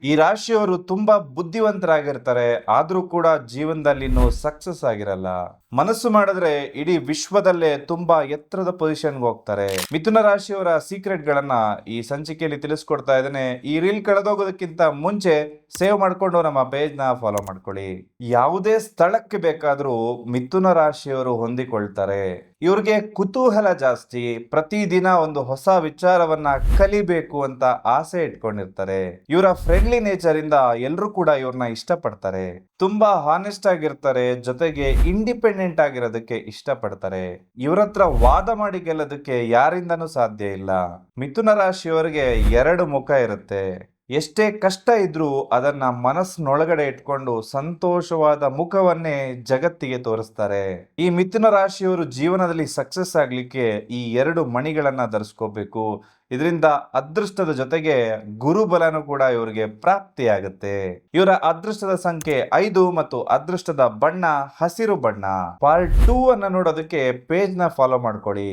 ಈ ರಾಶಿಯವರು ತುಂಬಾ ಬುದ್ಧಿವಂತರಾಗಿರ್ತಾರೆ, ಆದ್ರೂ ಕೂಡ ಜೀವನದಲ್ಲಿ ಇನ್ನೂ ಸಕ್ಸಸ್ ಆಗಿರಲ್ಲ. ಮನಸ್ಸು ಮಾಡಿದ್ರೆ ಇಡೀ ವಿಶ್ವದಲ್ಲೇ ತುಂಬಾ ಎತ್ತರದ ಪೊಸಿಷನ್ಗೆ ಹೋಗ್ತಾರೆ. ಮಿಥುನ ರಾಶಿಯವರ ಸೀಕ್ರೆಟ್ ಗಳನ್ನ ಈ ಸಂಚಿಕೆಯಲ್ಲಿ ತಿಳಿಸ್ಕೊಡ್ತಾ ಇದ್ದೇನೆ. ಈ ರೀಲ್ ಕಳೆದೋಗೋದಕ್ಕಿಂತ ಮುಂಚೆ ಸೇವ್ ಮಾಡ್ಕೊಂಡು ನಮ್ಮ ಪೇಜ್ ನ ಫಾಲೋ ಮಾಡ್ಕೊಳ್ಳಿ. ಯಾವುದೇ ಸ್ಥಳಕ್ಕೆ ಬೇಕಾದ್ರೂ ಮಿಥುನ ರಾಶಿಯವರು ಹೊಂದಿಕೊಳ್ತಾರೆ. ಇವ್ರಿಗೆ ಕುತೂಹಲ ಜಾಸ್ತಿ, ಪ್ರತಿದಿನ ಒಂದು ಹೊಸ ವಿಚಾರವನ್ನ ಕಲಿಬೇಕು ಅಂತ ಆಸೆ ಇಟ್ಕೊಂಡಿರ್ತಾರೆ. ಇವರ ಫ್ರೆಂಡ್ಲಿ ನೇಚರ್ ಇಂದ ಎಲ್ಲರೂ ಕೂಡ ಇವ್ರನ್ನ ಇಷ್ಟಪಡ್ತಾರೆ. ತುಂಬಾ ಹಾನೆಸ್ಟ್ ಆಗಿರ್ತಾರೆ, ಜೊತೆಗೆ ಇಂಡಿಪೆಂಡೆಂಟ್ ಆಗಿರೋದಕ್ಕೆ ಇಷ್ಟಪಡ್ತಾರೆ. ಇವ್ರ ಹತ್ರ ವಾದ ಮಾಡಿ ಗೆಲ್ಲೋದಕ್ಕೆ ಯಾರಿಂದನೂ ಸಾಧ್ಯ ಇಲ್ಲ. ಮಿಥುನ ರಾಶಿಯವರಿಗೆ ಎರಡು ಮುಖ ಇರುತ್ತೆ. ಎಷ್ಟೇ ಕಷ್ಟ ಇದ್ರೂ ಅದನ್ನ ಮನಸ್ಸಿನೊಳಗಡೆ ಇಟ್ಕೊಂಡು ಸಂತೋಷವಾದ ಮುಖವನ್ನೇ ಜಗತ್ತಿಗೆ ತೋರಿಸ್ತಾರೆ. ಈ ಮಿಥುನ ರಾಶಿಯವರು ಜೀವನದಲ್ಲಿ ಸಕ್ಸಸ್ ಆಗ್ಲಿಕ್ಕೆ ಈ ಎರಡು ಮಣಿಗಳನ್ನ ಧರಿಸ್ಕೋಬೇಕು. ಇದರಿಂದ ಅದೃಷ್ಟದ ಜೊತೆಗೆ ಗುರುಬಲನೂ ಕೂಡ ಇವರಿಗೆ ಪ್ರಾಪ್ತಿಯಾಗುತ್ತೆ. ಇವರ ಅದೃಷ್ಟದ ಸಂಖ್ಯೆ 5 ಮತ್ತು ಅದೃಷ್ಟದ ಬಣ್ಣ ಹಸಿರು ಬಣ್ಣ. ಪಾರ್ಟ್ 2 ಅನ್ನ ನೋಡೋದಕ್ಕೆ ಪೇಜ್ ನ ಫಾಲೋ ಮಾಡ್ಕೊಳ್ಳಿ.